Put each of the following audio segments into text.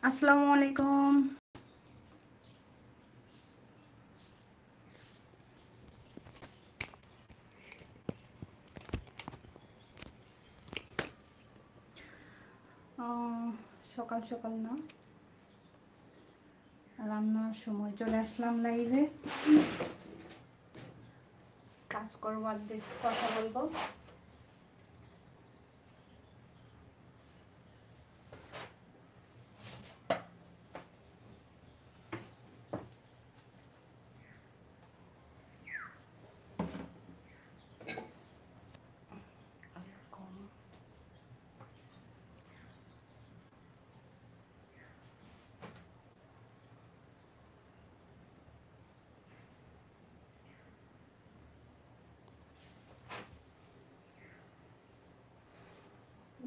আসসালামু আলাইকুম। সকাল সকাল না, রান্নার সময় চলে আসলাম লাইভে। কাজ করবো, কথা বলবো।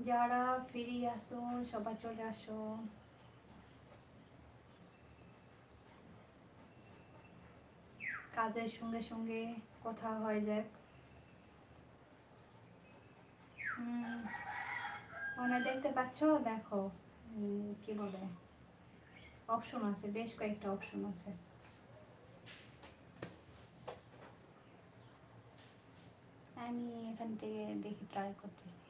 যারা ফিরে আসো সবাই চলে আসো। কাজের সঙ্গে সঙ্গে কথা হয়ে যাক। মানে দেখতে পাচ্ছ, দেখো কি বলে, অপশন আছে, বেশ কয়েকটা অপশন আছে। আমি এখান থেকে দেখি ট্রাই করতেছি।